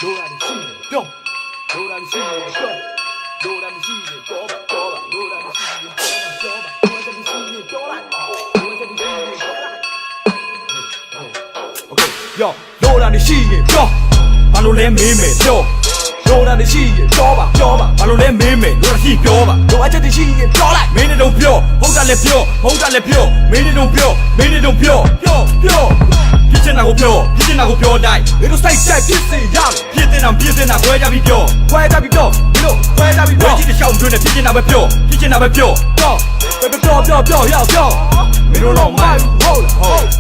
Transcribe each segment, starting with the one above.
လိုတာမရှိရင်ပြောလိုတာမရှိရင်ပြောလိုတာမရှိရင်ပြောပါပြောပါလိုတာမရှိရင်ပြောပါပြောပါလိုတာမရှိရင်ပြောလိုက်လိုတာမရှိရင်ပြောလိုက် Okay ယောလိုတာမရှိရင်ပြောဘာလို့လဲမေးမယ်ပြောလိုတာမရှိရင်ပြောပါပြောပါဘာလို့လဲမေးမယ်လိုတာရှိပြောပါလိုအပ်ချက်ရှိရင်ပြောလိုက်မင်းနဲ့တော့ပြောဟုတ်တာလည်းပြောဟုတ်တာလည်းပြောမင်းနဲ့တော့ပြောမင်းနဲ့တော့ပြောဖြစ်ချင်တာကိုပြောဖြစ်ချင်တာကိုပြောတိုင်းမင်းတို့စိုက်တိုက်ဖြစ်စေရမယ်ဖြစ်တင်တာခွဲကြပြီးပြောခွဲကြပြီးပြောမင်းတို့ခွဲကြပြီးပြောကြည့်တဲ့ရှောင်းတွင်းနဲ့ဖြစ်ချင်တာပဲပြောဖြစ်ချင်တာပဲပြောပြောရောက်ပြောမင်းတို့တော့မိုက်ဟုတ်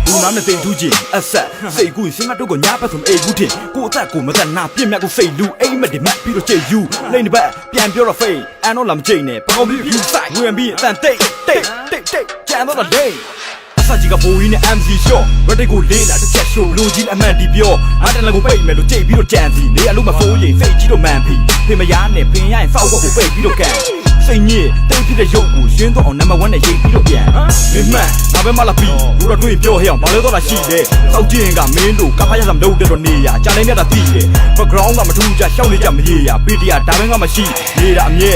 ဘူးနားနဲ့သိတူးချင်းအဆက်စိတ်ကူးစင်မတို့ကညာဘက်ဆိုအေးဘူးထင်ကိုအသက်ကိုမသက်နာပြင်းမြတ်ကိုစိတ်လူအိမ်မက်ဒီမက်ပြီးတော့ချေယူလိမ့်တစ်ပတ်ပြန်ပြောတော့ဖိတ်အန်တော့လာမကြိတ်နဲ့ပကောင်းပြီးဖြူဆိုင်ဝင်ပြီးအတန်တိတ်ကြံတော့တဲ့လိမ့်အစကြီးကဘိုးကြီးနဲ့ MC short ရတဲ့ကိုလေးလာတစ်ချက်ရှို့လူကြီးအမှန်တီပြောအားတလည်းကိုပိတ်မယ်လို့ကြိတ်ပြီးတော့ကြံစီနေရလို့မစိုးရင်စိတ်ကြီးတော့မှန်ပြီဖင်မရားနဲ့ဖင်ရရင်စောက်ဘက်ကိုပိတ်ပြီးတော့ကန်စိတ်ညစ်တိတ်ဖြစ်တဲ့ရုပ်ကိုရှင်းတော့အောင်နံပါတ်1နဲ့ရိတ်ပြီးတော့ပြန်မင်းမှန်ငါပဲမလာပြီလူတော့တွေ့ပြောဟဲ့အောင်ဘာလို့တော့လာရှိလဲစောက်ကျင်ကမင်းတို့ကဖရရမလုပ်တဲ့တော့နေရကြာလဲမြတ်တာသိတယ် background ကမထူးကြရှောက်နေကြမရေရ PDR ဒါပဲငါမရှိနေတာအမြဲ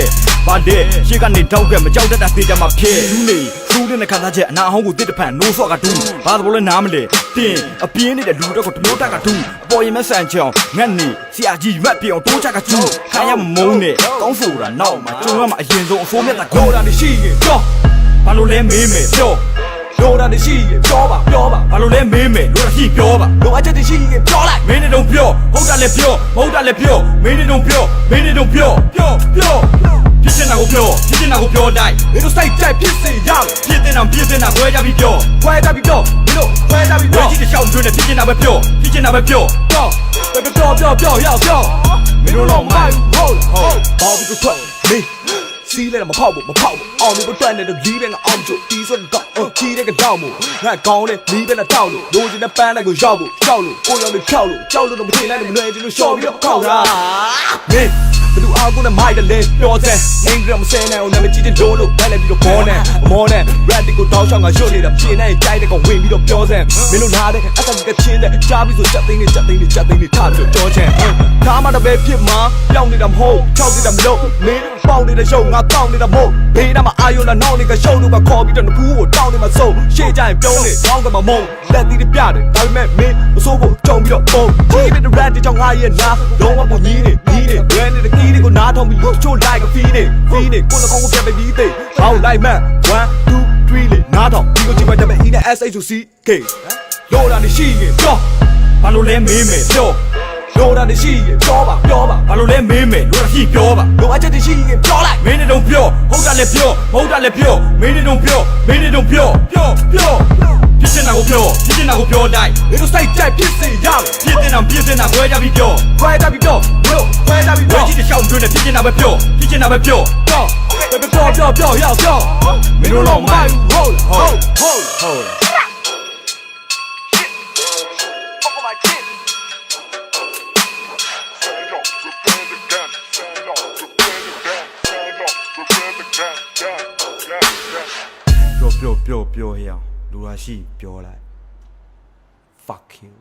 ဘာတဲ့ရှေ့ကနေတောက်ကမကြောက်တတ်တာသေးကြမှာဖြစ်လူနေသူ့တဲ့ခါသားချက်အနာအဟောင်းကိုတစ်တဖန်နိုးစော့ကတူးဘာလို့လဲနားမလဲတင်းအပြင်းနေတဲ့လူတော့ကိုတမျိုးတက်ကတူးအပေါ်ရင်မဆန်ချောင်းငတ်နေဆရာကြီးမက်ပြောင်းတိုးချကကျူးခိုင်းရမမုန်းနဲ့ကောင်းဆိုတာနောက်မှာကျုံရမှာအရင်ဆုံးအစိုးမြတ်တာကိုတာနေရှိရင်ပြောဘာလို့လဲမေးမယ်ပြောလိုတာနေရှိရင်ပြောပါဘာလို့လဲမေးမယ်လိုတာရှိပြောပါလိုအပ်ချက်ရှိရင်ပြောလိုက်မင်းနဲ့တော့ပြောဟုတ်တာလည်းပြောမဟုတ်တာလည်းပြောမင်းနဲ့တော့ပြောဖြစ်ချင်တာကိုပြောတိုင်းမင်းတို့စိုက်တိုက်ဖြစ်စေရမယ်ဖြစ်တင်တာခွဲကြပြီးပြောမင်းတို့ခွဲကြပြီးပြောကြည့်တဲ့ရှောင်းတွင်းနဲ့ဖြစ်ချင်တာပဲပြောရောက်ပြောမင်းတို့တော့မိုက်ဟုတ်ဘာပြီးတော့ထွက်မင်းစီးလဲမဖောက်ဘူးအောင်နေပတ်နဲ့တော့ကြီးပဲငါအောင်ချိုတီးစွန်းတော့ကြီးတဲ့ကတော့မို့ငါကောင်းတယ်မီးပဲနဲ့တောက်လို့လိုချင်တဲ့ပန်းလိုက်ကိုရောက်ဖို့ကြောက်လို့ကိုရောင်တွေဖြောက်လို့ကြောက်လို့တော့မထင်လိုက်နဲ့မလွယ်ချင်လို့ရှော့ပြီးတော့ခောက်တာမင်းဘယ်သူအားကိုနဲ့မိုက်တယ်လဲပြောစမ်းအင်္ဂရမစဲနဲ့အောင်နာမည်ကြီးတဲ့ဒိုးလို့လိုက်လိုက်ပြီးတော့ဘောနဲ့မောနဲ့ red ကိုတောင်းချောင်းကရွှတ်နေတာဖြေနေကြိုက်တဲ့ကောင်ဝင်ပြီးတော့ပြောစမ်းမင်းတို့နားတဲ့အတက်ကချင်းတဲ့ကြားပြီးဆိုချက်သိန်းနေထားပြီးတော့ပြောချင်ဒါမှတော့ပဲဖြစ်မှာပြောင်းနေတာမဟုတ်ချောက်နေတာမလို့မင်းပေါက်နေတဲ့ရုပ်ငါတောင်းနေတာမဟုတ်ဘေးနားမှာအာယုံလာနောက်နေကရှုံးလို့ကခေါ်ပြီးတော့နဖူးကိုတောင်းနေမှာဆုံးရှေ့ကြရင်ပြုံးနေတောင်းကမမုံလက်သီးတွေပြတယ်ဒါပေမဲ့မင်းမစိုးဖို့ကြုံပြီးတော့ပုံကြီးတဲ့ red တဲ့ကြောင့်ငါရဲ့နာလုံးဝပုံကြီးနေဝဲနေတဲ့ကီးတွေကိုနားထောင်ပြီးလို့ချိုးလိုက်ဖီးနေကိုယ်လည်းကောင်းကိုပြတ်ပြီးသေးဟောက်လိုက်မှ1 2 3လေနားထောင်ဒီကိုကြည့်မှတမဲ့ E နဲ့ SHUCK လိုတာနေရှိရင်ပြောဘာလို့လဲမေးမယ်ပြောလိုတာနေရှိရင်ပြောပါဘာလို့လဲမေးမယ်လိုတာရှိပြောပါလိုအပ်ချက်ရှိရင်ပြောလိုက်မင်းနဲ့တော့ပြောဟုတ်တာလည်းပြောမဟုတ်တာလည်းပြောမင်းနဲ့တော့ပြောဖြစ်ချင်တာကိုပြောတိုင်းမင်းတို့စိုက်တိုက်ဖြစ်စေရမယ်ဖြစ်တင်တာခွဲကြပြီးပြောမင်းတို့ခွဲကြပြီးပြောကြည့်တဲ့ရှောင်းတွင်းနဲ့ဖြစ်ချင်တာပဲပြောရောက်ပြောမင်းတို့တော့မိုက်ဟုတ်ပြောဟဲ့လူရာရှိပြောလိုက် fuck you